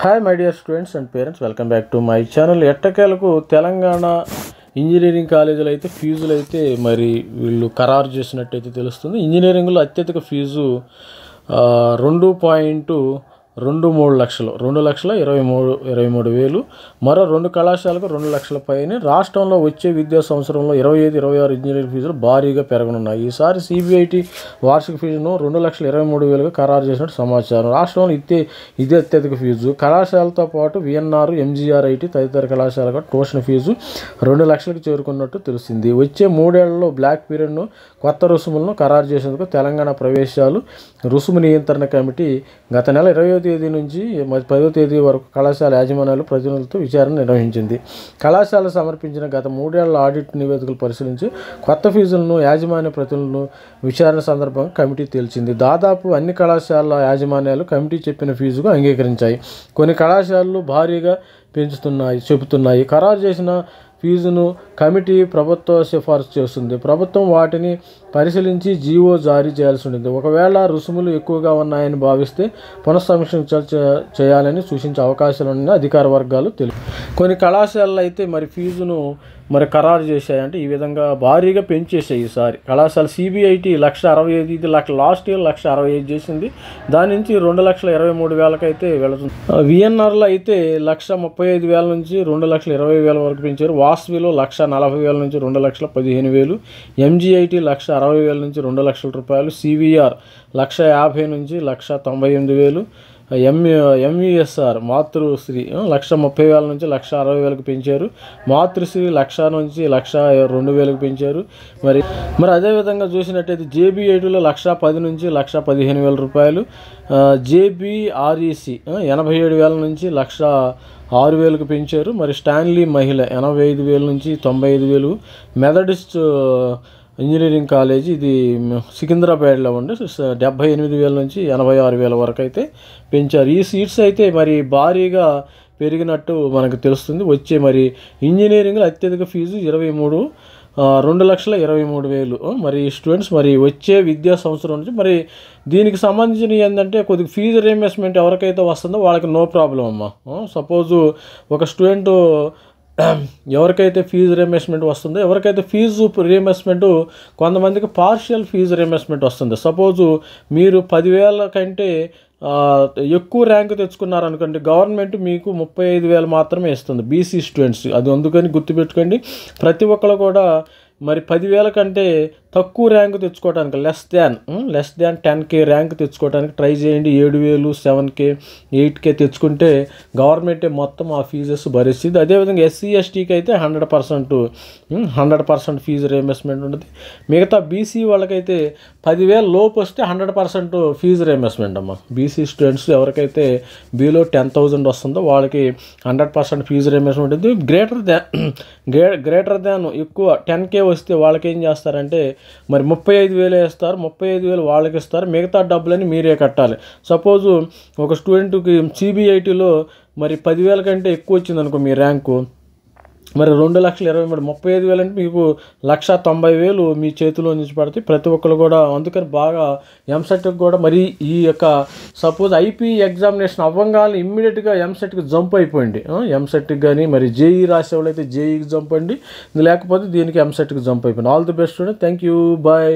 Hi my dear students and parents, welcome back to my channel. ఎట్టకేలకు Telangana engineering కాలేజీలో అయితే ఫీజులు అయితే మరి వీళ్ళు ఖరారు చేసినట్టయితే తెలుస్తుంది. ఇంజనీరింగ్లో అత్యధిక ఫీజు 2.23 లక్షలు, 2,23,000. మరో 2 కళాశాలకు 2 లక్షల పైనే. రాష్ట్రంలో వచ్చే విద్యా సంవత్సరంలో 25-26 ఇంజనీరింగ్ ఫీజులు భారీగా పెరగనున్నాయి. ఈసారి సిబిఐటి వార్షిక ఫీజును 2,23,000గా ఖరారు చేసినట్టు సమాచారం. రాష్ట్రంలో ఇదే అత్యధిక ఫీజు. కళాశాలతో పాటు విఎన్ఆర్, ఎంజీఆర్ఐటి తదితర కళాశాలకు ట్యూషన్ ఫీజు 2 లక్షలకు చేరుకున్నట్టు తెలిసింది. వచ్చే 3 ఏళ్లలో బ్లాక్ పీరియడ్ను, కొత్త రుసుములను ఖరారు చేసేందుకు తెలంగాణ ప్రవేశాలు రుసుము నియంత్రణ కమిటీ గత నెల 20వ తేదీ నుంచి 10వ తేదీ వరకు కళాశాల యాజమాన్యాలు ప్రతినిధులతో విచారణ నిర్వహించింది. కళాశాల సమర్పించిన గత 3 ఏళ్ల ఆడిట్ నివేదికలు పరిశీలించి కొత్త ఫీజులను యాజమాన్య ప్రతినిధులను విచారణ సందర్భంగా కమిటీ తేల్చింది. దాదాపు అన్ని కళాశాలల యాజమాన్యాలు కమిటీ చెప్పిన ఫీజుకు అంగీకరించాయి. కొన్ని కళాశాలలు భారీగా చెబుతున్నాయి. ఖరారు చేసిన ఫీజును కమిటీ ప్రభుత్వ సిఫార్సు చేస్తుంది. ప్రభుత్వం వాటిని పరిశీలించి జీవో జారీ చేయాల్సి ఉంటుంది. ఒకవేళ రుసుములు ఎక్కువగా ఉన్నాయని భావిస్తే పునఃసమీక్ష చేయాలని సూచించే అవకాశాలు ఉన్నాయని అధికార వర్గాలు తెలిపాయి. కొన్ని కళాశాలలు అయితే మరి ఫీజును ఖరారు చేశాయంటే ఈ విధంగా భారీగా పెంచేసాయి. ఈసారి కళాశాల సిబిఐటి 1,65,000, ఇది లాస్ట్ ఇయర్ 1,65,000 చేసింది. దాని నుంచి 2,23,000 అయితే వెళుతుంది. విఎన్ఆర్లో అయితే 1,35,000 నుంచి 2,20,000 వరకు పెంచారు. వాస్విలో 1,40,000 నుంచి 2,15,000. ఎంజీఐటి 1,60,000 నుంచి 2 లక్షల రూపాయలు. సివిఆర్ 1,50,000 నుంచి 1,98,000. ఎంవిఎస్ఆర్ మాతృశ్రీ 1,30,000 నుంచి 1,60,000 పెంచారు. మాతృశ్రీ 1,00,000 నుంచి 1,02,000 పెంచారు. మరి అదేవిధంగా చూసినట్టయితే జేబీఐటీలో 1,10,000 నుంచి 1,15,000 రూపాయలు. జేబీఆర్ఈసి 87,000 నుంచి 1,06,000 పెంచారు. మరి స్టాన్లీ మహిళ 85,000 నుంచి 95,000. మెథడిస్ట్ ఇంజనీరింగ్ కాలేజీ, ఇది సికింద్రాబాద్లో ఉండి 78,000 నుంచి 86,000 వరకు అయితే పెంచారు. ఈ సీట్స్ అయితే మరి భారీగా పెరిగినట్టు మనకు తెలుస్తుంది. వచ్చే మరి ఇంజనీరింగ్లో అత్యధిక ఫీజు 2,23,000. మరి స్టూడెంట్స్ మరి వచ్చే విద్యా సంవత్సరం నుంచి మరి దీనికి సంబంధించిన ఏంటంటే కొద్దిగా ఫీజు రీయింబర్స్మెంట్ ఎవరికైతే వస్తుందో వాళ్ళకి నో ప్రాబ్లం అమ్మా. సపోజు ఒక స్టూడెంట్ ఎవరికైతే ఫీజు రీయింబర్స్మెంట్ వస్తుందో, ఎవరికైతే ఫీజు రీయింబర్స్మెంట్ కొంతమందికి పార్షియల్ ఫీజు రీయింబర్స్మెంట్ వస్తుంది. సపోజు మీరు 10,000 కంటే ఎక్కువ ర్యాంకు తెచ్చుకున్నారనుకోండి, గవర్నమెంట్ మీకు 35,000 మాత్రమే ఇస్తుంది బీసీ స్టూడెంట్స్. అది అందుకని గుర్తుపెట్టుకోండి. ప్రతి ఒక్కరు కూడా మరి 10,000 కంటే తక్కువ ర్యాంకు తెచ్చుకోవడానికి లెస్ దాన్ 10K ర్యాంక్ తెచ్చుకోవడానికి ట్రై చేయండి. 7,000, 7K, 8K తెచ్చుకుంటే గవర్నమెంటే మొత్తం ఆ ఫీజెస్ భరిస్తుంది. అదేవిధంగా ఎస్సీ ఎస్టీకి అయితే 100% ఫీజు రీయింబర్స్మెంట్ ఉంటుంది. మిగతా బీసీ వాళ్ళకైతే 10,000 లోపు వస్తే 100% ఫీజు రీయింబర్స్మెంట్ అమ్మ. బీసీ స్టూడెంట్స్ ఎవరికైతే బిలో 10,000 వస్తుందో వాళ్ళకి 100% ఫీజు రీయింబర్స్మెంట్ ఉంటుంది. గ్రేటర్ దాన్ ఎక్కువ 10K వస్తే వాళ్ళకి ఏం చేస్తారంటే మరి 35,000 ఇస్తారు. 35,000 వాళ్ళకి ఇస్తారు. మిగతా డబ్బులని మీరే కట్టాలి. సపోజు ఒక స్టూడెంట్కి సిబిఐటీలో మరి 10,000 కంటే ఎక్కువ వచ్చింది అనుకో మీ ర్యాంకు, మరి 2,20,000, 35,000 అంటే మీకు 1,90,000 మీ చేతిలో నుంచి పడతాయి. ప్రతి ఒక్కరు కూడా అందుకని బాగా ఎంసెట్కి కూడా మరి ఈ యొక్క సపోజ్ ఐపీ ఎగ్జామినేషన్ అవ్వగానే ఇమ్మీడియట్గా ఎంసెట్కి జంప్ అయిపోయింది. ఎంసెట్కి కానీ మరి జేఈ రాసేవాళ్ళు అయితే జేఈకి జంప్ అండి, లేకపోతే దీనికి ఎంసెట్కి జంప్ అయిపోయింది. All the best student. Thank you, bye.